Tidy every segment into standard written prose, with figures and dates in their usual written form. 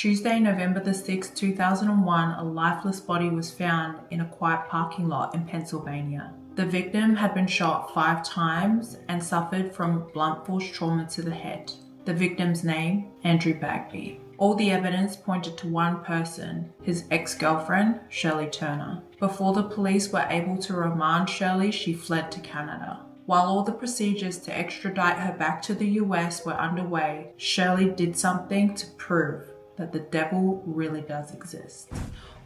Tuesday, November the 6th, 2001, a lifeless body was found in a quiet parking lot in Pennsylvania. The victim had been shot 5 times and suffered from blunt force trauma to the head. The victim's name, Andrew Bagby. All the evidence pointed to one person, his ex-girlfriend, Shirley Turner. Before the police were able to remand Shirley, she fled to Canada. While all the procedures to extradite her back to the US were underway, Shirley did something to prove that the devil really does exist.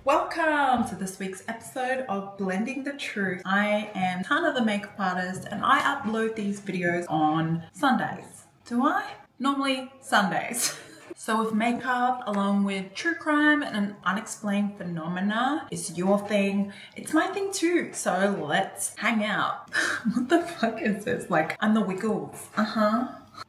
Welcome to this week's episode of Blending the Truth. I am Tana the makeup artist and I upload these videos on Sundays. Do I? Normally Sundays. So with makeup along with true crime and unexplained phenomena is your thing, it's my thing too. So let's hang out. What the fuck is this? Like, I'm the Wiggles.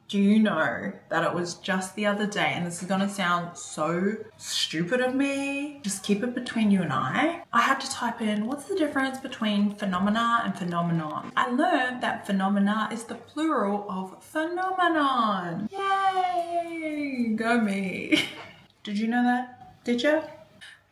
Do you know that it was just the other day, and this is gonna sound so stupid of me, just keep it between you and I had to type in what's the difference between phenomena and phenomenon. I learned that phenomena is the plural of phenomenon. Yay! Go me. Did you know that? Did you?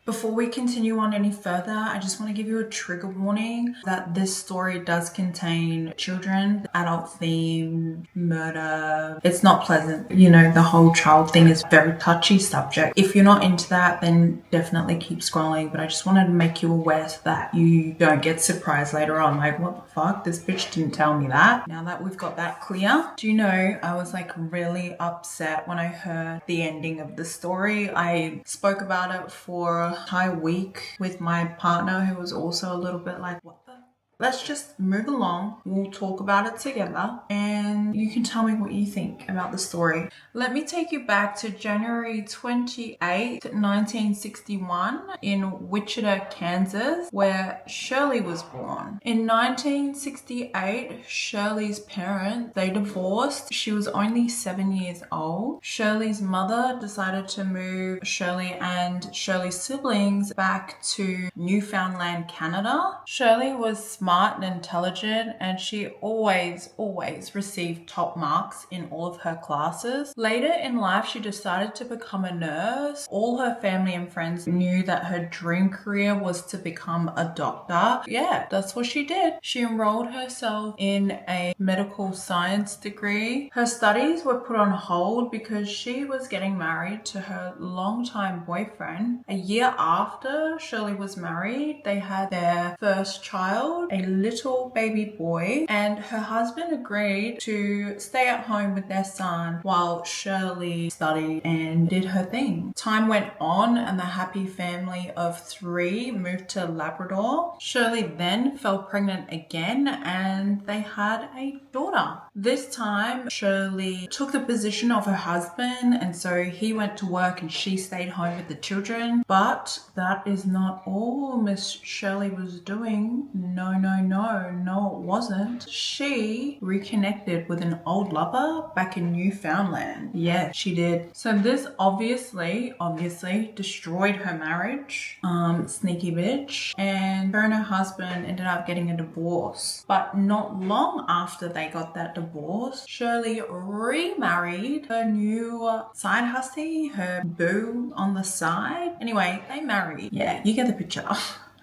Before we continue on any further, I just want to give you a trigger warning that this story does contain children, adult theme, murder. It's not pleasant. You know, the whole child thing is a very touchy subject. If you're not into that, then definitely keep scrolling. But I just wanted to make you aware so that you don't get surprised later on. Like, what the fuck? This bitch didn't tell me that. Now that we've got that clear, do you know, I was like really upset when I heard the ending of the story. I spoke about it for entire week with my partner, who was also a little bit like, what the? Let's just move along. We'll talk about it together and you can tell me what you think about the story. Let me take you back to January 28th, 1961 in Wichita, Kansas, where Shirley was born. In 1968, Shirley's parents, they divorced. She was only 7 years old. Shirley's mother decided to move Shirley and Shirley's siblings back to Newfoundland, Canada. Shirley was smart and intelligent, and she always received top marks in all of her classes. Later in life, she decided to become a nurse. All her family and friends knew that her dream career was to become a doctor. Yeah, that's what she did. She enrolled herself in a medical science degree. Her studies were put on hold because she was getting married to her longtime boyfriend. A year after Shirley was married, they had their first child, a little baby boy, and her husband agreed to stay at home with their son while Shirley studied and did her thing. Time went on and the happy family of 3 moved to Labrador. Shirley then fell pregnant again and they had a daughter. This time Shirley took the position of her husband, and so he went to work and she stayed home with the children. But that is not all Miss Shirley was doing. No, it wasn't. She reconnected with an old lover back in Newfoundland. Yeah, she did. So this obviously destroyed her marriage. Sneaky bitch. And her and her husband ended up getting a divorce. But not long after they got that divorce, Shirley remarried her new side hussy, her boo on the side. Anyway, they married. Yeah, you get the picture.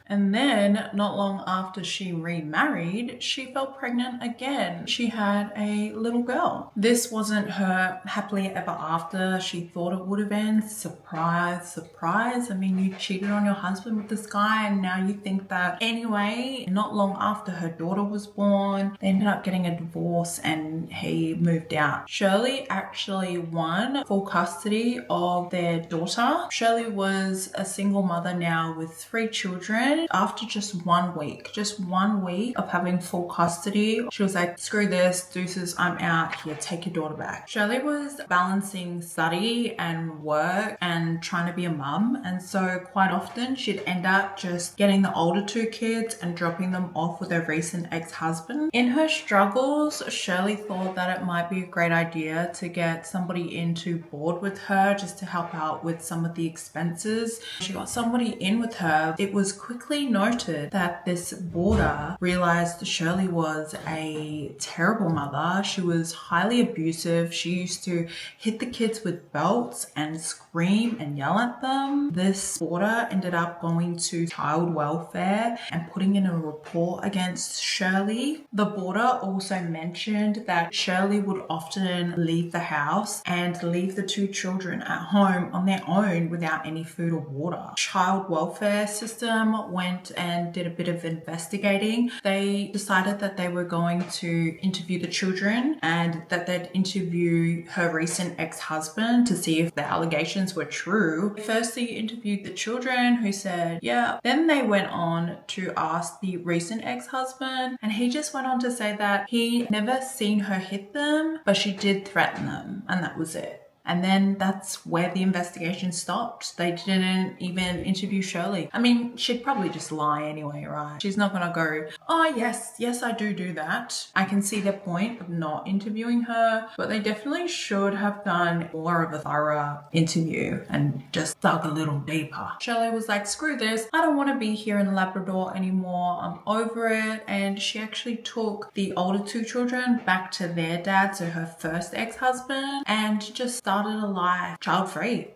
And then, not long after she remarried, she fell pregnant again. She had a little girl. This wasn't her happily ever after she thought it would have been. Surprise, surprise. I mean, you cheated on your husband with this guy and now you think that. Anyway, not long after her daughter was born, they ended up getting a divorce and he moved out. Shirley actually won full custody of their daughter. Shirley was a single mother now with 3 children. After just 1 week of having full custody, she was like, screw this, deuces, I'm out here, take your daughter back. Shirley was balancing study and work and trying to be a mum, and so quite often she'd end up just getting the older 2 kids and dropping them off with her recent ex-husband. In her struggles, Shirley thought that it might be a great idea to get somebody in to board with her just to help out with some of the expenses. She got somebody in with her. It was quickly quickly noted that this boarder realized Shirley was a terrible mother. She was highly abusive. She used to hit the kids with belts and scream and yell at them. This boarder ended up going to child welfare and putting in a report against Shirley. The boarder also mentioned that Shirley would often leave the house and leave the two children at home on their own without any food or water. Child welfare system went and did a bit of investigating. They decided that they were going to interview the children and that they'd interview her recent ex-husband to see if the allegations were true. They firstly interviewed the children, who said, yeah. Then they went on to ask the recent ex-husband, and he just went on to say that he never seen her hit them, but she did threaten them, and that was it. And then that's where the investigation stopped. They didn't even interview Shirley. I mean, she'd probably just lie anyway, right? She's not gonna go, oh yes, I do that. I can see the point of not interviewing her, but they definitely should have done more of a thorough interview and just dug a little deeper. Shirley was like, screw this. I don't want to be here in Labrador anymore. I'm over it. And she actually took the older two children back to their dad, so her first ex-husband, and just started a life child-free.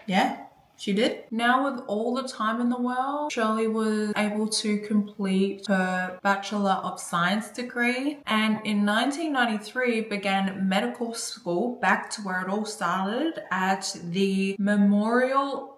Yeah, she did. Now, with all the time in the world, Shirley was able to complete her Bachelor of Science degree, and in 1993 began medical school, back to where it all started, at the Memorial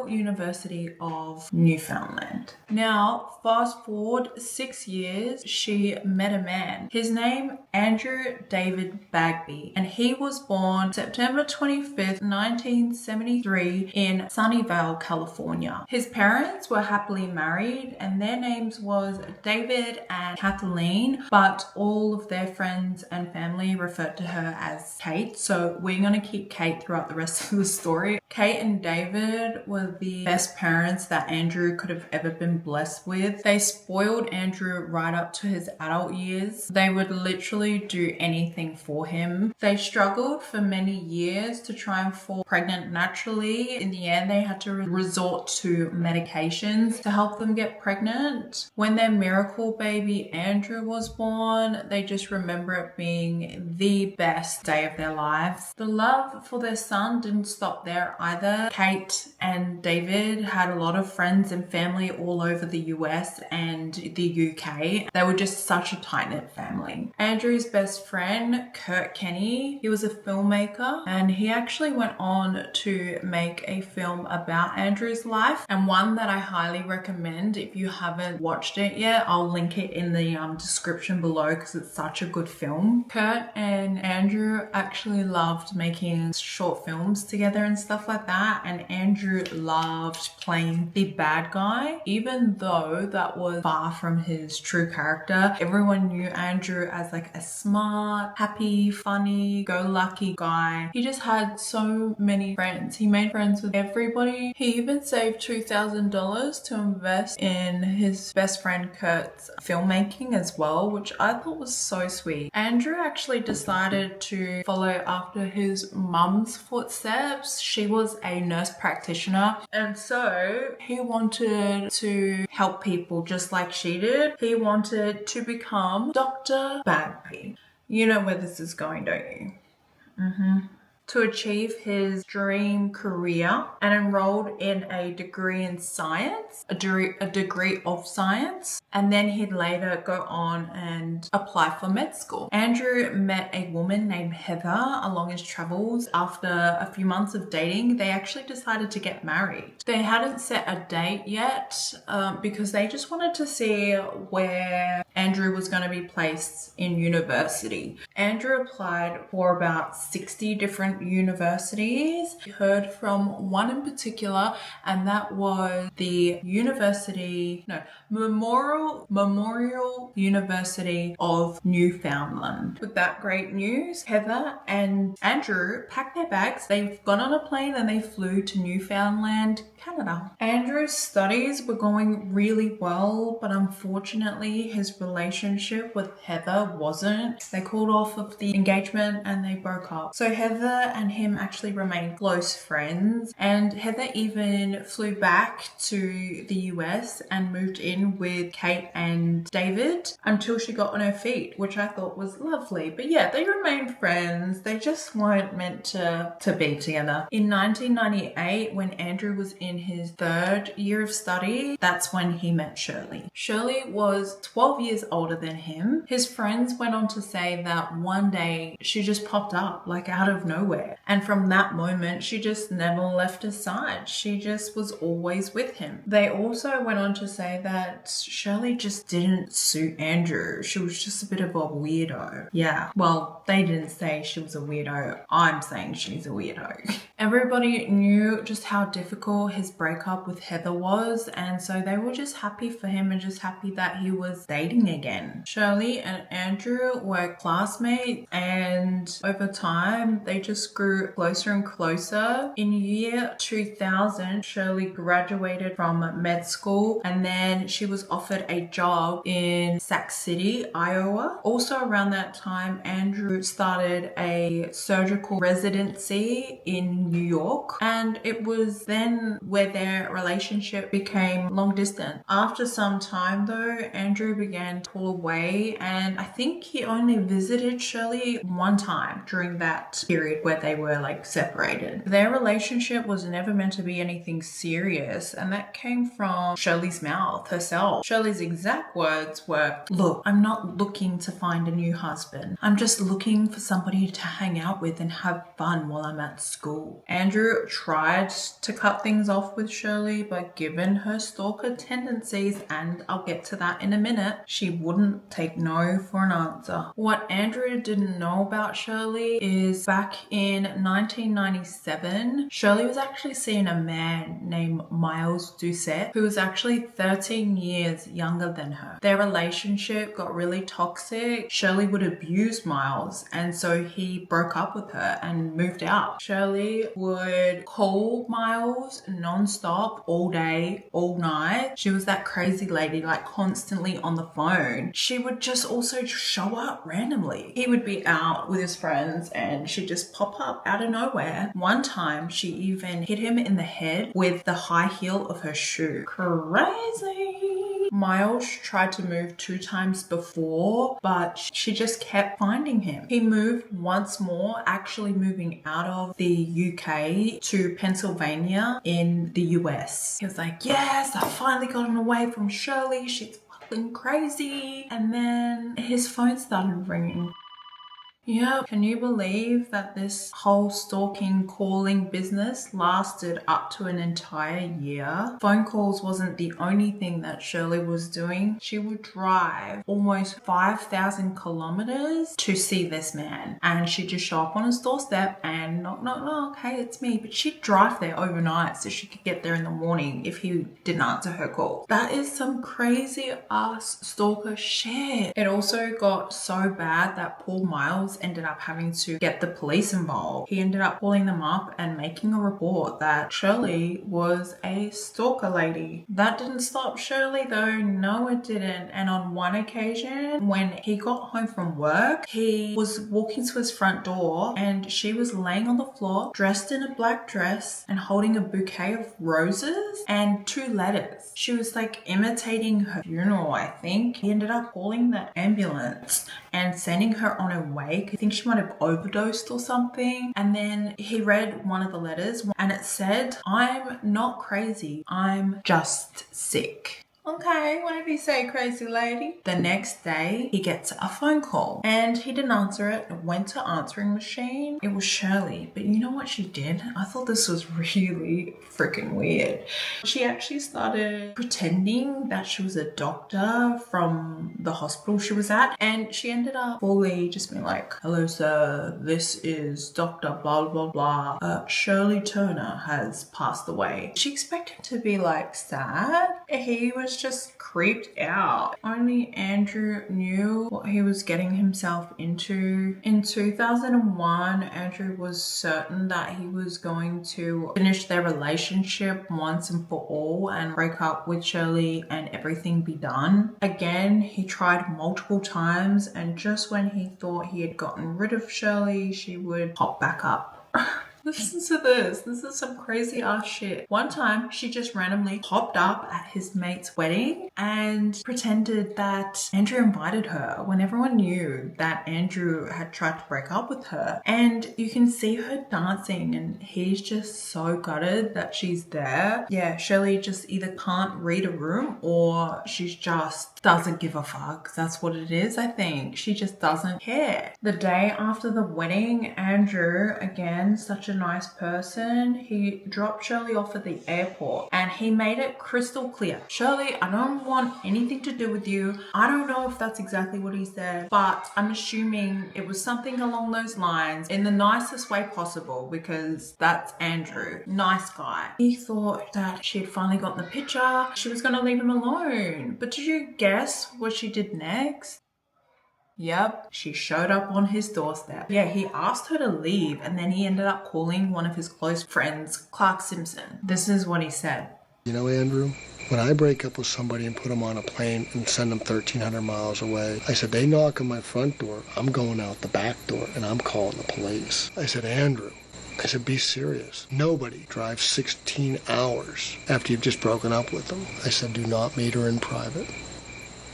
University of Newfoundland. Now, fast forward 6 years, she met a man. His name, Andrew David Bagby, and he was born September 25th, 1973 in Sunnyvale, California. His parents were happily married and their names was David and Kathleen, but all of their friends and family referred to her as Kate, so we're going to keep Kate throughout the rest of the story. Kate and David were the best parents that Andrew could have ever been blessed with. They spoiled Andrew right up to his adult years. They would literally do anything for him. They struggled for many years to try and fall pregnant naturally. In the end, they had to resort to medications to help them get pregnant. When their miracle baby Andrew was born, they just remember it being the best day of their lives. The love for their son didn't stop there either. Kate and David had a lot of friends and family all over the US and the UK. They were just such a tight-knit family. Andrew's best friend, Kuenne, he was a filmmaker, and he actually went on to make a film about Andrew's life, and one that I highly recommend. If you haven't watched it yet, I'll link it in the description below because it's such a good film. Kurt and Andrew actually loved making short films together and stuff like that, and Andrew loved playing the bad guy, even though that was far from his true character. Everyone knew Andrew as like a smart, happy, funny, go-lucky guy. He just had so many friends. He made friends with everybody. He even saved $2,000 to invest in his best friend Kurt's filmmaking as well, which I thought was so sweet. Andrew actually decided to follow after his mum's footsteps. She was a nurse practitioner, and so he wanted to help people just like she did. He wanted to become Dr. Bagby. You know where this is going, don't you? To achieve his dream career, and enrolled in a degree in science, a degree of science, and then he'd later go on and apply for med school. Andrew met a woman named Heather along his travels. After a few months of dating, they actually decided to get married. They hadn't set a date yet because they just wanted to see where Andrew was going to be placed in university. Andrew applied for about 60 different universities. He heard from one in particular, and that was the Memorial University of Newfoundland. With that great news, Heather and Andrew packed their bags. They've gone on a plane and they flew to Newfoundland, Canada. Andrew's studies were going really well, but unfortunately his relationship with Heather wasn't. They called off of the engagement and they broke up. So Heather and him actually remained close friends, and Heather even flew back to the US and moved in with Kate and David until she got on her feet, which I thought was lovely. But yeah, they remained friends. They just weren't meant to be together. In 1998, when Andrew was in his third year of study, that's when he met Shirley. Shirley was 12 years older than him. His friends went on to say that one day she just popped up like out of nowhere, and from that moment she just never left his side. She just was always with him. They also went on to say that Shirley just didn't suit Andrew. She was just a bit of a weirdo. Yeah, well, they didn't say she was a weirdo. I'm saying she's a weirdo. Everybody knew just how difficult his breakup with Heather was, and so they were just happy for him and just happy that he was dating again. Shirley and Andrew were classmates, and over time they just grew closer and closer. In year 2000, Shirley graduated from med school, and then she was offered a job in Sac City, Iowa. Also around that time, Andrew started a surgical residency in New York, and it was then where their relationship became long distance. After some time though, Andrew began to pull away, and I think he only visited Shirley one time during that period where they were like separated. Their relationship was never meant to be anything serious, and that came from Shirley's mouth herself. Shirley's exact words were, "Look, I'm not looking to find a new husband. I'm just looking for somebody to hang out with and have fun while I'm at school." Andrew tried to cut things off with Shirley, but given her stalker tendencies, and I'll get to that in a minute, she wouldn't take no for an answer. What Andrew didn't know about Shirley is back in 1997, Shirley was actually seeing a man named Miles Doucette, who was actually 13 years younger than her. Their relationship got really toxic. Shirley would abuse Miles, and so he broke up with her and moved out. Shirley would call Miles non-stop all day, all night. She was that crazy lady, like constantly on the phone. She would just also show up randomly. He would be out with his friends and she'd just pop up out of nowhere. One time she even hit him in the head with the high heel of her shoe. Crazy. Miles tried to move 2 times before, but she just kept finding him. He moved once more, actually moving out of the UK to Pennsylvania in the US. He was like, "Yes, I finally gotten away from Shirley. She's fucking crazy." And then his phone started ringing. Yeah, can you believe that this whole stalking, calling business lasted up to an entire year? Phone calls wasn't the only thing that Shirley was doing. She would drive almost 5,000 kilometers to see this man, and she'd just show up on his doorstep and knock, knock, knock, "Hey, it's me." But she'd drive there overnight so she could get there in the morning if he didn't answer her call. That is some crazy ass stalker shit. It also got so bad that poor Miles ended up having to get the police involved. He ended up calling them up and making a report that Shirley was a stalker lady. That didn't stop Shirley though. No, it didn't. And on one occasion, when he got home from work, he was walking to his front door and she was laying on the floor, dressed in a black dress and holding a bouquet of roses and 2 letters. She was like imitating her funeral, I think. He ended up calling the ambulance and sending her on her way. I think she might have overdosed or something. And then he read one of the letters and it said, "I'm not crazy, I'm just sick." Okay, whatever you say, crazy lady. The next day, he gets a phone call and he didn't answer it. It went to answering machine. It was Shirley. But you know what she did? I thought this was really freaking weird. She actually started pretending that she was a doctor from the hospital she was at. And she ended up fully just being like, "Hello, sir. This is Dr. blah, blah, blah. Shirley Turner has passed away." She expected him to be like sad. He was just creeped out. Only Andrew knew what he was getting himself into. In 2001, Andrew was certain that he was going to finish their relationship once and for all and break up with Shirley and everything be done. Again, he tried multiple times, and just when he thought he had gotten rid of Shirley, she would pop back up. Listen to this. This is some crazy ass shit. One time, she just randomly popped up at his mate's wedding and pretended that Andrew invited her when everyone knew that Andrew had tried to break up with her. And you can see her dancing and he's just so gutted that she's there. Yeah, Shirley just either can't read a room or she's just doesn't give a fuck. That's what it is, I think. She just doesn't care. The day after the wedding, Andrew, again, such a nice person, he dropped Shirley off at the airport and he made it crystal clear. Shirley, I don't want anything to do with you. I don't know if that's exactly what he said, but I'm assuming it was something along those lines in the nicest way possible because that's Andrew. Nice guy. He thought that she had finally gotten the picture. She was going to leave him alone. But did you guess what she did next? Yep, she showed up on his doorstep. Yeah, he asked her to leave and then he ended up calling one of his close friends, Clark Simpson. This is what he said. You know, Andrew, when I break up with somebody and put them on a plane and send them 1,300 miles away, I said, they knock on my front door, I'm going out the back door and I'm calling the police. I said, Andrew, I said, be serious. Nobody drives 16 hours after you've just broken up with them. I said, do not meet her in private.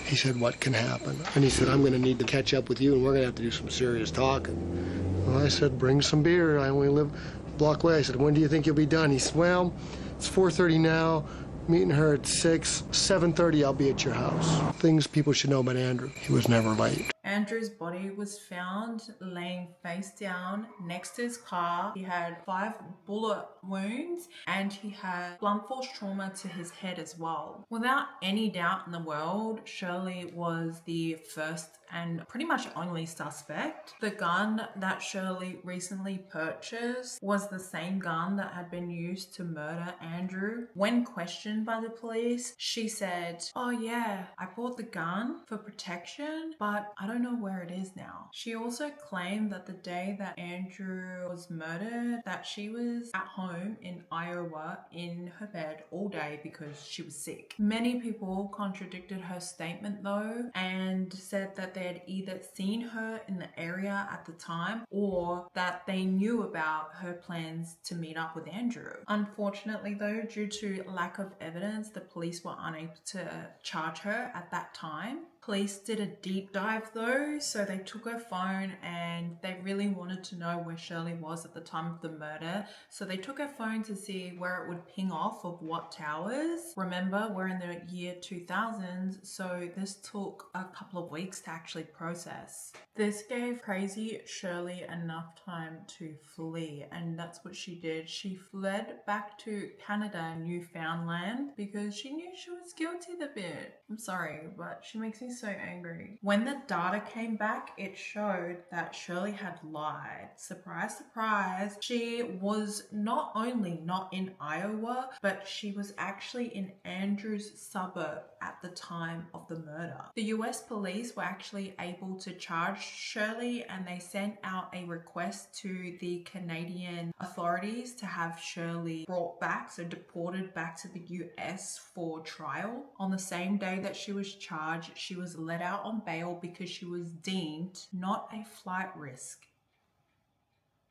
He said, what can happen? And he said, I'm going to need to catch up with you and we're going to have to do some serious talking. Well, I said, bring some beer. I only live a block away. I said, when do you think you'll be done? He said, well, it's 4:30 now. Meeting her at 6. 7:30, I'll be at your house. Things people should know about Andrew. He was never late. Andrew's body was found laying face down next to his car. He had 5 bullet wounds and he had blunt force trauma to his head as well. Without any doubt in the world, Shirley was the first and pretty much only suspect. The gun that Shirley recently purchased was the same gun that had been used to murder Andrew. When questioned by the police, she said, oh yeah, I bought the gun for protection, but I don't know where it is now. She also claimed that the day that Andrew was murdered, that she was at home in Iowa in her bed all day because she was sick. Many people contradicted her statement though and said that they had either seen her in the area at the time or that they knew about her plans to meet up with Andrew. Unfortunately though, due to lack of evidence, the police were unable to charge her at that time. Police did a deep dive though, so they took her phone and they really wanted to know where Shirley was at the time of the murder. So they took her phone to see where it would ping off of what towers. Remember, we're in the year 2000, so this took a couple of weeks to actually process. This gave crazy Shirley enough time to flee, and that's what she did. She fled back to Canada, Newfoundland, because she knew she was guilty the bit. I'm sorry, but she makes me so angry. When the data came back, it showed that Shirley had lied. Surprise, surprise. She was not only not in Iowa, but she was actually in Andrew's suburb at the time of the murder. The US police were actually able to charge Shirley and they sent out a request to the Canadian authorities to have Shirley brought back, so deported back to the US for trial. On the same day that she was charged, she was let out on bail because she was deemed not a flight risk.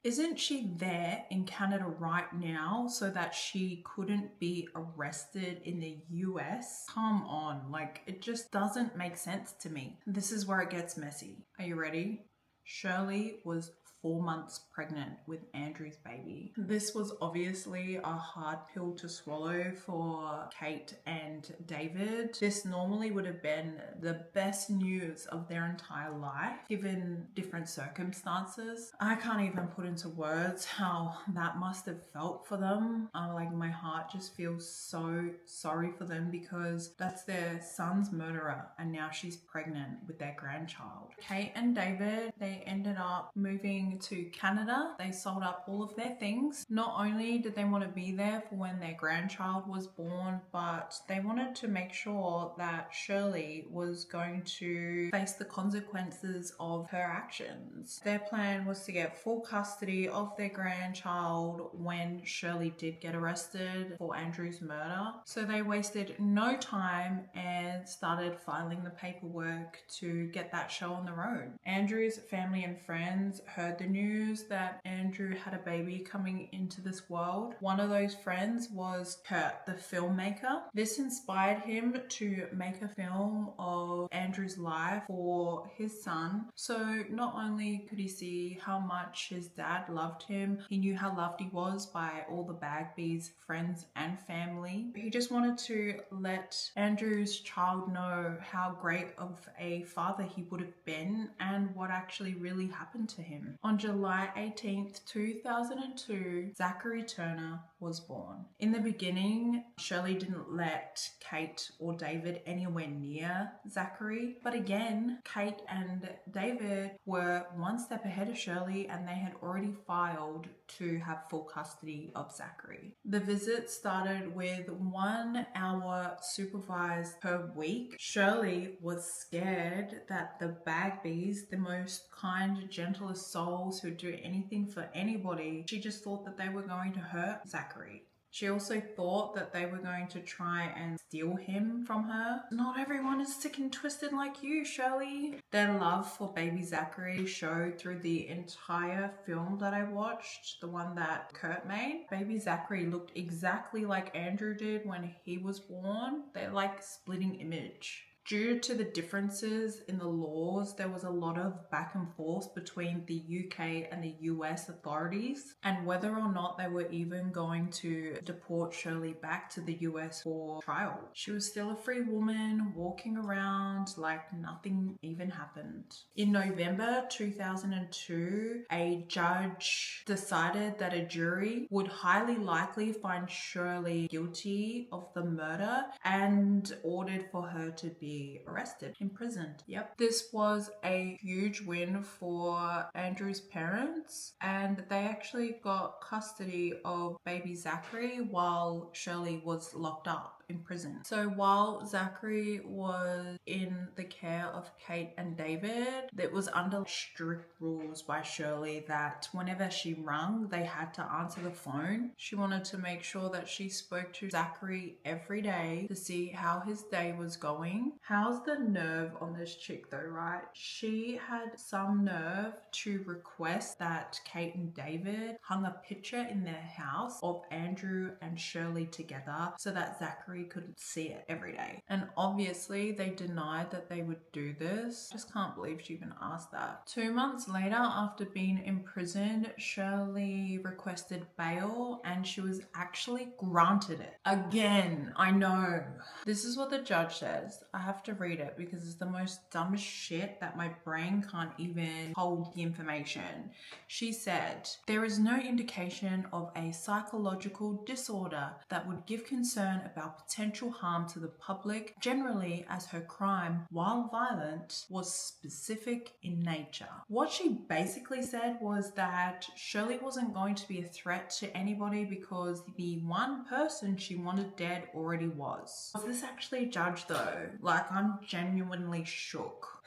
Isn't she there in Canada right now so that she couldn't be arrested in the US? Come on, like it just doesn't make sense to me. This is where it gets messy. Are you ready? Shirley was 4 months pregnant with Andrew's baby. This was obviously a hard pill to swallow for Kate and David. This normally would have been the best news of their entire life, given different circumstances. I can't even put into words how that must have felt for them. Like my heart just feels so sorry for them because that's their son's murderer and now she's pregnant with their grandchild. Kate and David, they ended up moving to Canada. They sold up all of their things. Not only did they want to be there for when their grandchild was born, but they wanted to make sure that Shirley was going to face the consequences of her actions. Their plan was to get full custody of their grandchild when Shirley did get arrested for Andrew's murder. So they wasted no time and started filing the paperwork to get that show on the road. Andrew's family and friends heard the news that Andrew had a baby coming into this world, one of those friends was Kurt, the filmmaker. This inspired him to make a film of Andrew's life for his son. So not only could he see how much his dad loved him, he knew how loved he was by all the Bagby's friends and family. He just wanted to let Andrew's child know how great of a father he would have been and what actually really happened to him. On July 18th, 2002, Zachary Turner was born. In the beginning, Shirley didn't let Kate or David anywhere near Zachary, but again, Kate and David were one step ahead of Shirley and they had already filed to have full custody of Zachary. The visit started with 1 hour supervised per week. Shirley was scared that the Bagbys, the most kind, gentlest souls who'd do anything for anybody, she just thought that they were going to hurt Zachary. She also thought that they were going to try and steal him from her. Not everyone is sick and twisted like you, Shirley. Their love for baby Zachary showed through the entire film that I watched, the one that Kurt made. Baby Zachary looked exactly like Andrew did when he was born. They're like splitting image. Due to the differences in the laws, there was a lot of back and forth between the UK and the US authorities and whether or not they were even going to deport Shirley back to the US for trial. She was still a free woman walking around like nothing even happened. In November 2002, a judge decided that a jury would highly likely find Shirley guilty of the murder and ordered for her to be arrested, imprisoned. Yep. This was a huge win for Andrew's parents, and they actually got custody of baby Zachary while Shirley was locked up in prison. So while Zachary was in the care of Kate and David, it was under strict rules by Shirley that whenever she rang, they had to answer the phone. She wanted to make sure that she spoke to Zachary every day to see how his day was going. How's the nerve on this chick though, right? She had some nerve to request that Kate and David hung a picture in their house of Andrew and Shirley together so that Zachary could see it every day. And obviously they denied that they would do this. Just can't believe she even asked that. 2 months later, after being imprisoned, Shirley requested bail and she was actually granted it. Again, I know. This is what the judge says. I have to read it because it's the most dumbest shit that my brain can't even hold the information. She said, "There is no indication of a psychological disorder that would give concern about potential harm to the public, generally as her crime, while violent, was specific in nature." What she basically said was that Shirley wasn't going to be a threat to anybody because the one person she wanted dead already was. Was this actually a judge though? Like, I'm genuinely shook.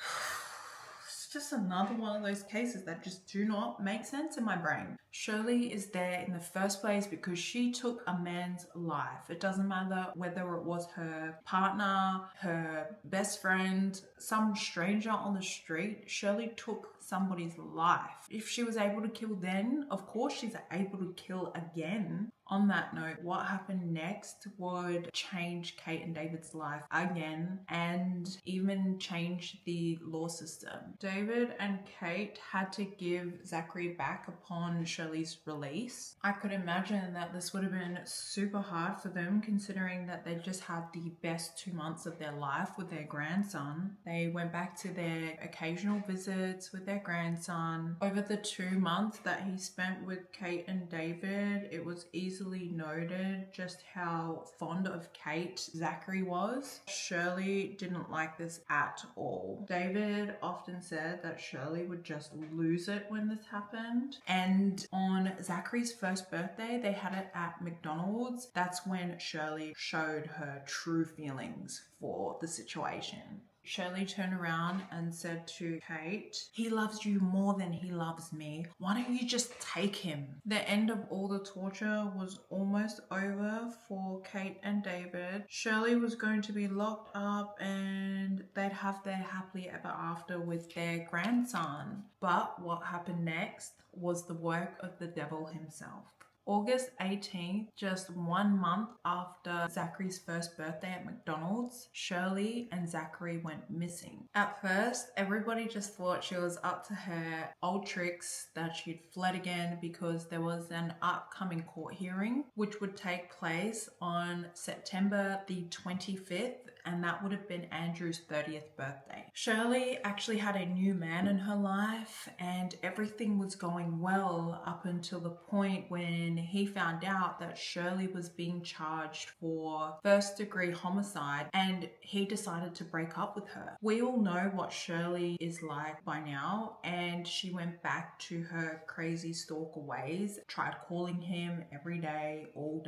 It's just another one of those cases that just do not make sense in my brain. Shirley is there in the first place because she took a man's life. It doesn't matter whether it was her partner, her best friend, some stranger on the street. Shirley took somebody's life. If she was able to kill then, of course she's able to kill again. On that note, what happened next would change Kate and David's life again and even change the law system. David and Kate had to give Zachary back upon Shirley's release. I could imagine that this would have been super hard for them considering that they just had the best 2 months of their life with their grandson. They went back to their occasional visits with their grandson. Over the 2 months that he spent with Kate and David, it was easily noted just how fond of Kate Zachary was. Shirley didn't like this at all. David often said that Shirley would just lose it when this happened. And on Zachary's first birthday, they had it at McDonald's. That's when Shirley showed her true feelings for the situation. Shirley turned around and said to Kate, "He loves you more than he loves me. Why don't you just take him?" The end of all the torture was almost over for Kate and David. Shirley was going to be locked up and they'd have their happily ever after with their grandson. But what happened next was the work of the devil himself. August 18th, just 1 month after Zachary's first birthday at McDonald's, Shirley and Zachary went missing. At first, everybody just thought she was up to her old tricks, that she'd fled again because there was an upcoming court hearing, which would take place on September the 25th, and that would have been Andrew's 30th birthday. Shirley actually had a new man in her life, and everything was going well up until the point when he found out that Shirley was being charged for first-degree homicide, and he decided to break up with her. We all know what Shirley is like by now, and she went back to her crazy stalker ways, tried calling him every day, all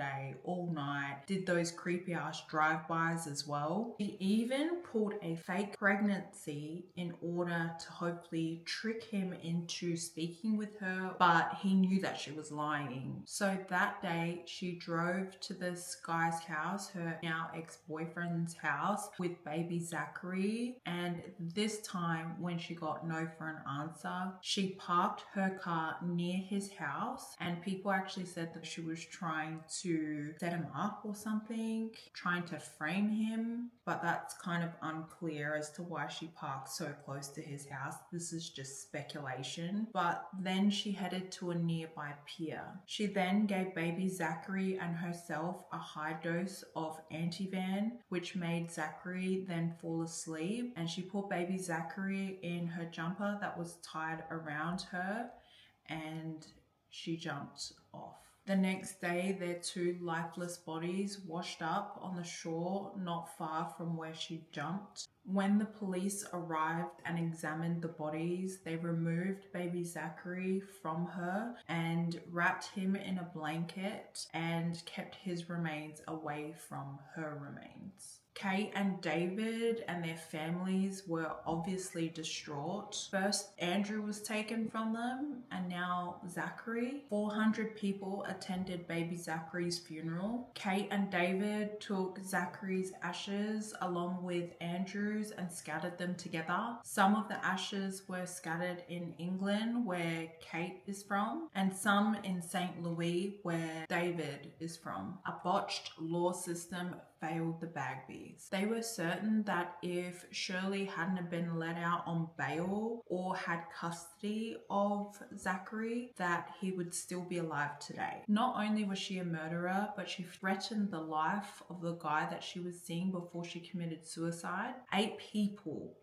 night, did those creepy-ass drive-bys as well. She even pulled a fake pregnancy in order to hopefully trick him into speaking with her, but he knew that she was lying. So that day, she drove to this guy's house, her now ex-boyfriend's house, with baby Zachary. And this time, when she got no for an answer, she parked her car near his house. And people actually said that she was trying to set him up or something, trying to frame him. But that's kind of unclear as to why she parked so close to his house. This is just speculation. But then she headed to a nearby pier. She then gave baby Zachary and herself a high dose of Ativan, which made Zachary then fall asleep. And she put baby Zachary in her jumper that was tied around her, and she jumped off. The next day, their 2 lifeless bodies washed up on the shore not far from where she jumped. When the police arrived and examined the bodies, they removed baby Zachary from her and wrapped him in a blanket and kept his remains away from her remains. Kate and David and their families were obviously distraught. First, Andrew was taken from them, and now Zachary. 400 people attended baby Zachary's funeral. Kate and David took Zachary's ashes along with Andrew's and scattered them together. Some of the ashes were scattered in England, where Kate is from, and some in St. Louis, where David is from. A botched law system failed the Bagbys. They were certain that if Shirley hadn't been let out on bail or had custody of Zachary, that he would still be alive today. Not only was she a murderer, but she threatened the life of the guy that she was seeing before she committed suicide. 8 people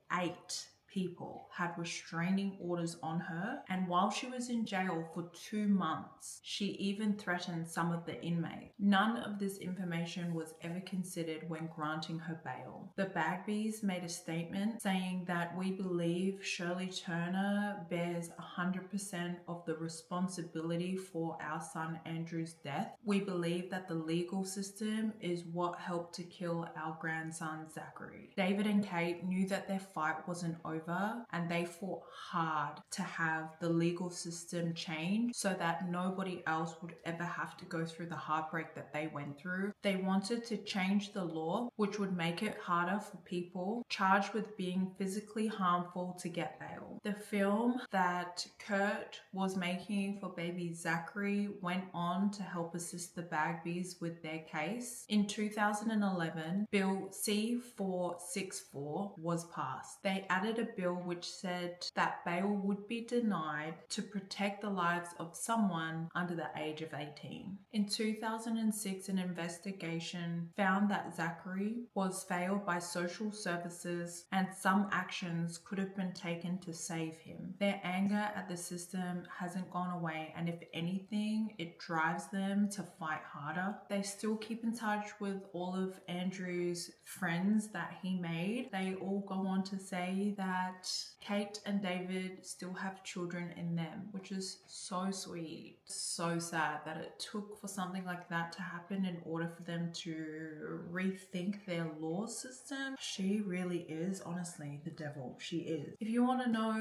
had restraining orders on her, and while she was in jail for 2 months, she even threatened some of the inmates. None of this information was ever considered when granting her bail. The Bagbys made a statement saying that we believe Shirley Turner bears 100% of the responsibility for our son Andrew's death. We believe that the legal system is what helped to kill our grandson Zachary. David and Kate knew that their fight wasn't over, and they fought hard to have the legal system change so that nobody else would ever have to go through the heartbreak that they went through. They wanted to change the law, which would make it harder for people charged with being physically harmful to get bail. The film that Kurt was making for baby Zachary went on to help assist the Bagbys with their case. In 2011, Bill C-464 was passed. They added a bill which said that bail would be denied to protect the lives of someone under the age of 18. In 2006, an investigation found that Zachary was failed by social services and some actions could have been taken to save him. Their anger at the system hasn't gone away, and if anything, it drives them to fight harder. They still keep in touch with all of Andrew's friends that he made. They all go on to say that that Kate and David still have children in them, which is so sweet. So sad that it took for something like that to happen in order for them to rethink their law system. She really is honestly the devil. She is. If you want to know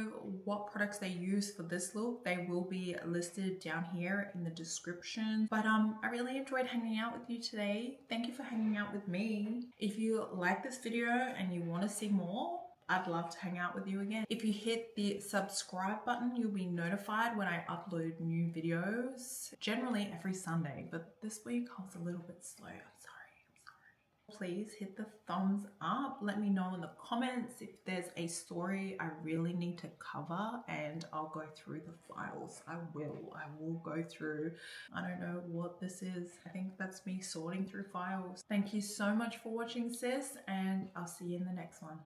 what products they use for this look, they will be listed down here in the description. But I really enjoyed hanging out with you today. Thank you for hanging out with me. If you like this video and you want to see more, I'd love to hang out with you again. If you hit the subscribe button, you'll be notified when I upload new videos, generally every Sunday, but this week I was a little bit slow. I'm sorry. Please hit the thumbs up. Let me know in the comments if there's a story I really need to cover, and I'll go through the files. I will go through. I don't know what this is. I think that's me sorting through files. Thank you so much for watching, sis, and I'll see you in the next one.